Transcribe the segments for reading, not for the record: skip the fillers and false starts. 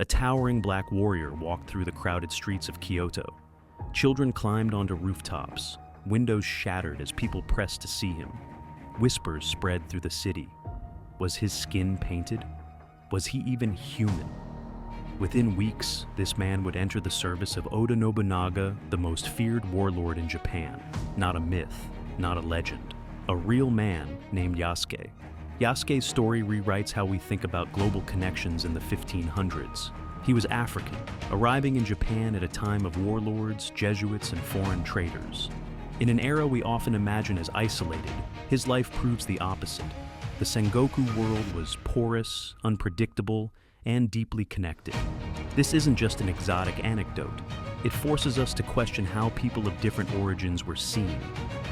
A towering black warrior walked through the crowded streets of Kyoto. Children climbed onto rooftops. Windows shattered as people pressed to see him. Whispers spread through the city. Was his skin painted? Was he even human? Within weeks, this man would enter the service of Oda Nobunaga, the most feared warlord in Japan. Not a myth, not a legend. A real man named Yasuke. Yasuke's story rewrites how we think about global connections in the 1500s. He was African, arriving in Japan at a time of warlords, Jesuits, and foreign traders. In an era we often imagine as isolated, his life proves the opposite. The Sengoku world was porous, unpredictable, and deeply connected. This isn't just an exotic anecdote. It forces us to question how people of different origins were seen,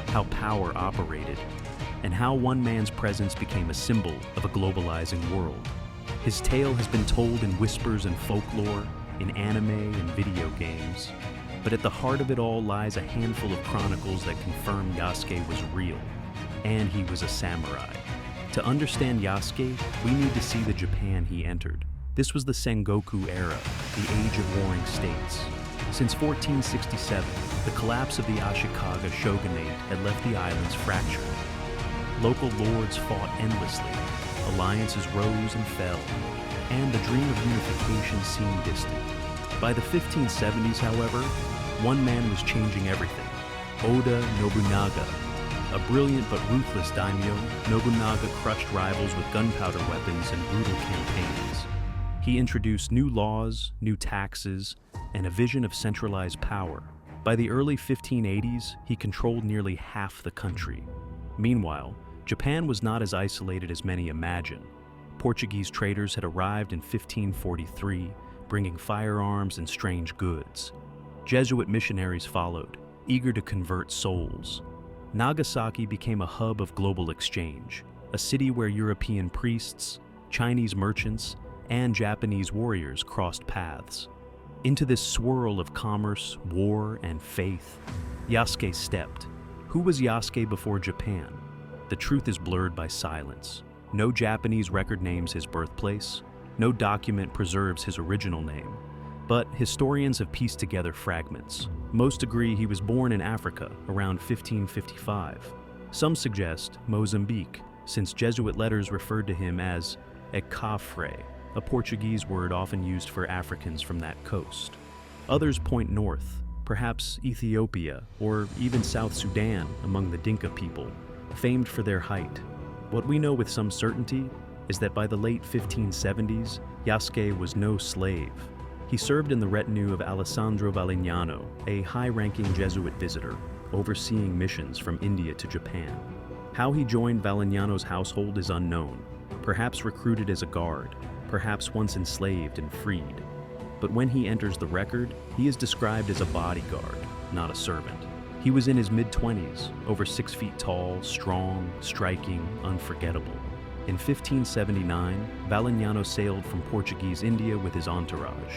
how power operated, and how one man's presence became a symbol of a globalizing world. His tale has been told in whispers and folklore, in anime and video games, but at the heart of it all lies a handful of chronicles that confirm Yasuke was real, and he was a samurai. To understand Yasuke, we need to see the Japan he entered. This was the Sengoku era, the age of warring states. Since 1467, the collapse of the Ashikaga shogunate had left the islands fractured. Local lords fought endlessly, alliances rose and fell, and the dream of unification seemed distant. By the 1570s, however, one man was changing everything: Oda Nobunaga. A brilliant but ruthless daimyo, Nobunaga crushed rivals with gunpowder weapons and brutal campaigns. He introduced new laws, new taxes, and a vision of centralized power. By the early 1580s, he controlled nearly half the country. Meanwhile, Japan was not as isolated as many imagine. Portuguese traders had arrived in 1543, bringing firearms and strange goods. Jesuit missionaries followed, eager to convert souls. Nagasaki became a hub of global exchange, a city where European priests, Chinese merchants, and Japanese warriors crossed paths. Into this swirl of commerce, war, and faith, Yasuke stepped. Who was Yasuke before Japan? The truth is blurred by silence. No Japanese record names his birthplace. No document preserves his original name. But historians have pieced together fragments. Most agree he was born in Africa around 1555. Some suggest Mozambique, since Jesuit letters referred to him as Ekafre, a Portuguese word often used for Africans from that coast. Others point north, perhaps Ethiopia, or even South Sudan among the Dinka people, famed for their height. What we know with some certainty is that by the late 1570s, Yasuke was no slave. He served in the retinue of Alessandro Valignano, a high-ranking Jesuit visitor, overseeing missions from India to Japan. How he joined Valignano's household is unknown, perhaps recruited as a guard, perhaps once enslaved and freed. But when he enters the record, he is described as a bodyguard, not a servant. He was in his mid-20s, over 6 feet tall, strong, striking, unforgettable. In 1579, Valignano sailed from Portuguese India with his entourage.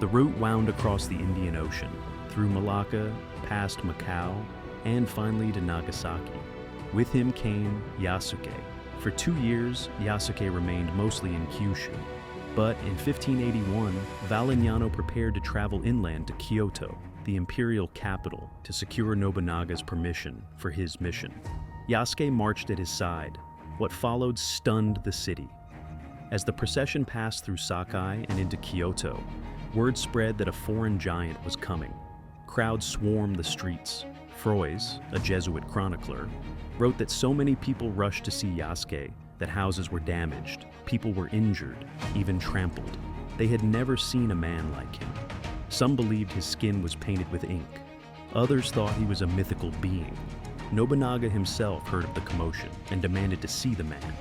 The route wound across the Indian Ocean, through Malacca, past Macau, and finally to Nagasaki. With him came Yasuke. For 2 years, Yasuke remained mostly in Kyushu. But in 1581, Valignano prepared to travel inland to Kyoto, the imperial capital, to secure Nobunaga's permission for his mission. Yasuke marched at his side. What followed stunned the city. As the procession passed through Sakai and into Kyoto, word spread that a foreign giant was coming. Crowds swarmed the streets. Froys, a Jesuit chronicler, wrote that so many people rushed to see Yasuke that houses were damaged, people were injured, even trampled. They had never seen a man like him. Some believed his skin was painted with ink. Others thought he was a mythical being. Nobunaga himself heard of the commotion and demanded to see the man.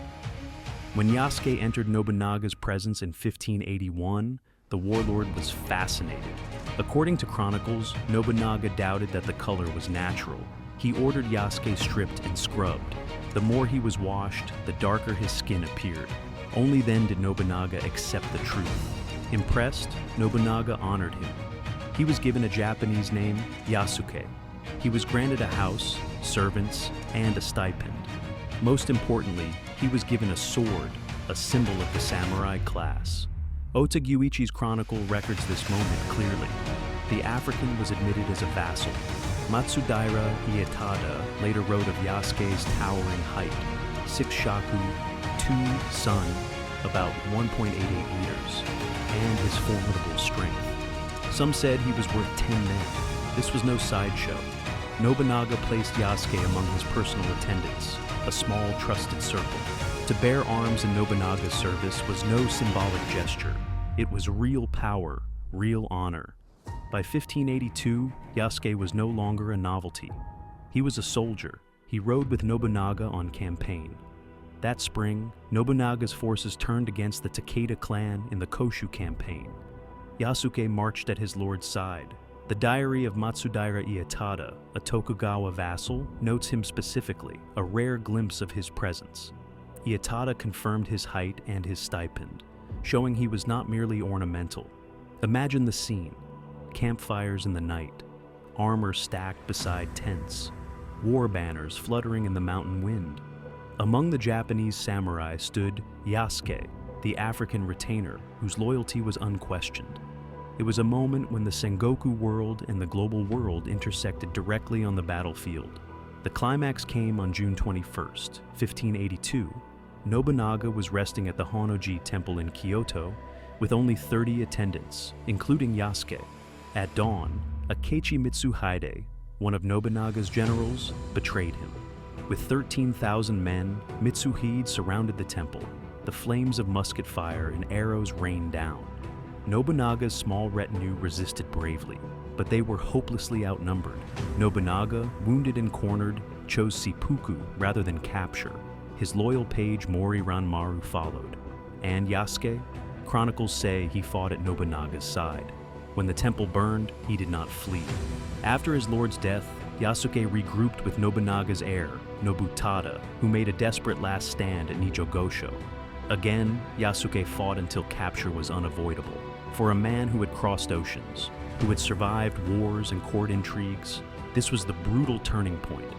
When Yasuke entered Nobunaga's presence in 1581, the warlord was fascinated. According to chronicles, Nobunaga doubted that the color was natural. He ordered Yasuke stripped and scrubbed. The more he was washed, the darker his skin appeared. Only then did Nobunaga accept the truth. Impressed, Nobunaga honored him. He was given a Japanese name, Yasuke. He was granted a house, servants, and a stipend. Most importantly, he was given a sword, a symbol of the samurai class. Otaguichi's chronicle records this moment clearly. The African was admitted as a vassal. Matsudaira Ietada later wrote of Yasuke's towering height, 6 shaku, 2 sun, about 1.88 meters, and his formidable strength. Some said he was worth 10 men. This was no sideshow. Nobunaga placed Yasuke among his personal attendants, a small trusted circle. To bear arms in Nobunaga's service was no symbolic gesture. It was real power, real honor. By 1582, Yasuke was no longer a novelty. He was a soldier. He rode with Nobunaga on campaign. That spring, Nobunaga's forces turned against the Takeda clan in the Koshu campaign. Yasuke marched at his lord's side. The diary of Matsudaira Ietada, a Tokugawa vassal, notes him specifically, a rare glimpse of his presence. Ietada confirmed his height and his stipend, showing he was not merely ornamental. Imagine the scene. Campfires in the night, armor stacked beside tents, war banners fluttering in the mountain wind. Among the Japanese samurai stood Yasuke, the African retainer whose loyalty was unquestioned. It was a moment when the Sengoku world and the global world intersected directly on the battlefield. The climax came on June 21st, 1582. Nobunaga was resting at the Honnoji Temple in Kyoto with only 30 attendants, including Yasuke. At dawn, Akechi Mitsuhide, one of Nobunaga's generals, betrayed him. With 13,000 men, Mitsuhide surrounded the temple. The flames of musket fire and arrows rained down. Nobunaga's small retinue resisted bravely, but they were hopelessly outnumbered. Nobunaga, wounded and cornered, chose seppuku rather than capture. His loyal page Mori Ranmaru followed. And Yasuke? Chronicles say he fought at Nobunaga's side. When the temple burned, he did not flee. After his lord's death, Yasuke regrouped with Nobunaga's heir, Nobutada, who made a desperate last stand at Nijogosho. Again, Yasuke fought until capture was unavoidable. For a man who had crossed oceans, who had survived wars and court intrigues, this was the brutal turning point.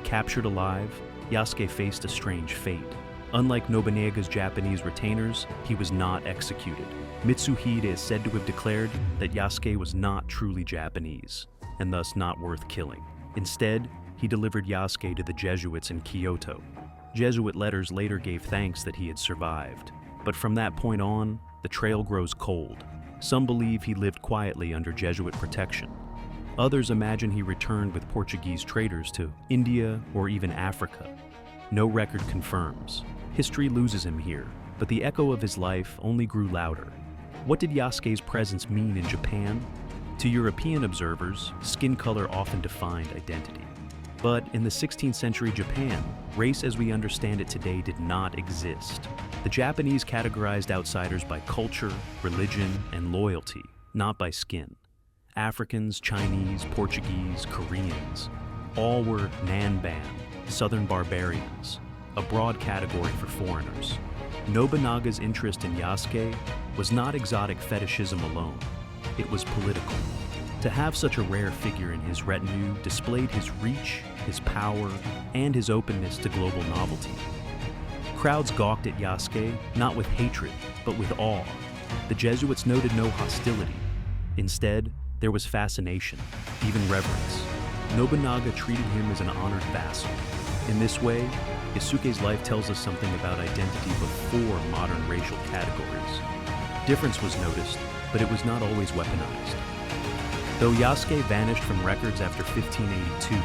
Captured alive, Yasuke faced a strange fate. Unlike Nobunaga's Japanese retainers, he was not executed. Mitsuhide is said to have declared that Yasuke was not truly Japanese, and thus not worth killing. Instead, he delivered Yasuke to the Jesuits in Kyoto. Jesuit letters later gave thanks that he had survived. But from that point on, the trail grows cold. Some believe he lived quietly under Jesuit protection. Others imagine he returned with Portuguese traders to India or even Africa. No record confirms. History loses him here, but the echo of his life only grew louder. What did Yasuke's presence mean in Japan? To European observers, skin color often defined identity. But in the 16th century Japan, race as we understand it today did not exist. The Japanese categorized outsiders by culture, religion, and loyalty, not by skin. Africans, Chinese, Portuguese, Koreans, all were Nanban, southern barbarians, a broad category for foreigners. Nobunaga's interest in Yasuke was not exotic fetishism alone, it was political. To have such a rare figure in his retinue displayed his reach, his power, and his openness to global novelty. Crowds gawked at Yasuke, not with hatred, but with awe. The Jesuits noted no hostility. Instead, there was fascination, even reverence. Nobunaga treated him as an honored vassal. In this way, Yasuke's life tells us something about identity before modern racial categories. Difference was noticed, but it was not always weaponized. Though Yasuke vanished from records after 1582,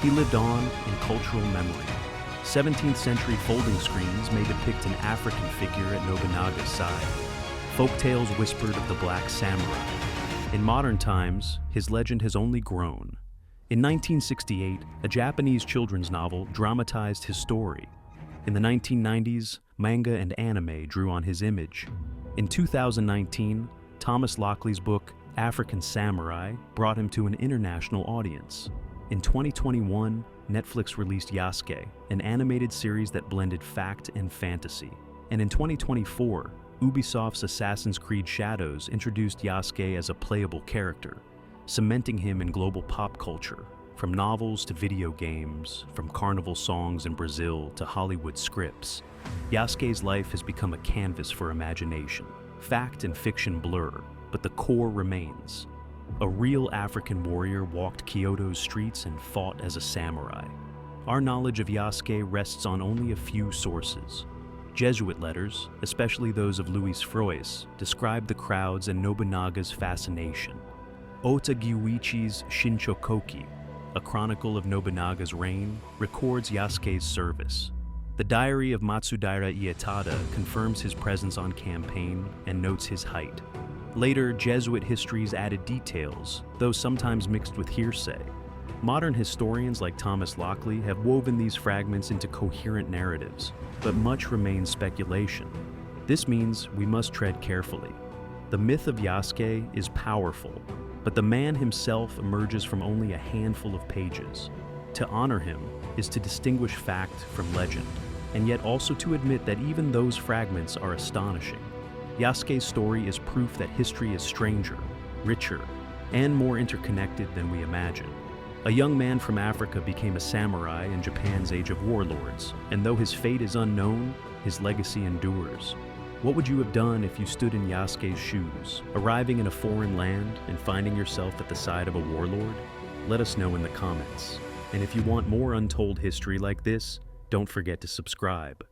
he lived on in cultural memory. 17th century folding screens may depict an African figure at Nobunaga's side. Folktales whispered of the Black Samurai. In modern times, his legend has only grown. In 1968, a Japanese children's novel dramatized his story. In the 1990s, manga and anime drew on his image. In 2019, Thomas Lockley's book, African Samurai, brought him to an international audience. In 2021, Netflix released Yasuke, an animated series that blended fact and fantasy. And in 2024, Ubisoft's Assassin's Creed Shadows introduced Yasuke as a playable character, cementing him in global pop culture, from novels to video games, from carnival songs in Brazil to Hollywood scripts. Yasuke's life has become a canvas for imagination. Fact and fiction blur, but the core remains. A real African warrior walked Kyoto's streets and fought as a samurai. Our knowledge of Yasuke rests on only a few sources. Jesuit letters, especially those of Louis Frois, describe the crowds and Nobunaga's fascination. Ota Gyuichi's Shinchokoki, a chronicle of Nobunaga's reign, records Yasuke's service. The diary of Matsudaira Ietada confirms his presence on campaign and notes his height. Later, Jesuit histories added details, though sometimes mixed with hearsay. Modern historians like Thomas Lockley have woven these fragments into coherent narratives, but much remains speculation. This means we must tread carefully. The myth of Yasuke is powerful, but the man himself emerges from only a handful of pages. To honor him is to distinguish fact from legend, and yet also to admit that even those fragments are astonishing. Yasuke's story is proof that history is stranger, richer, and more interconnected than we imagine. A young man from Africa became a samurai in Japan's Age of Warlords, and though his fate is unknown, his legacy endures. What would you have done if you stood in Yasuke's shoes, arriving in a foreign land and finding yourself at the side of a warlord? Let us know in the comments. And if you want more untold history like this, don't forget to subscribe.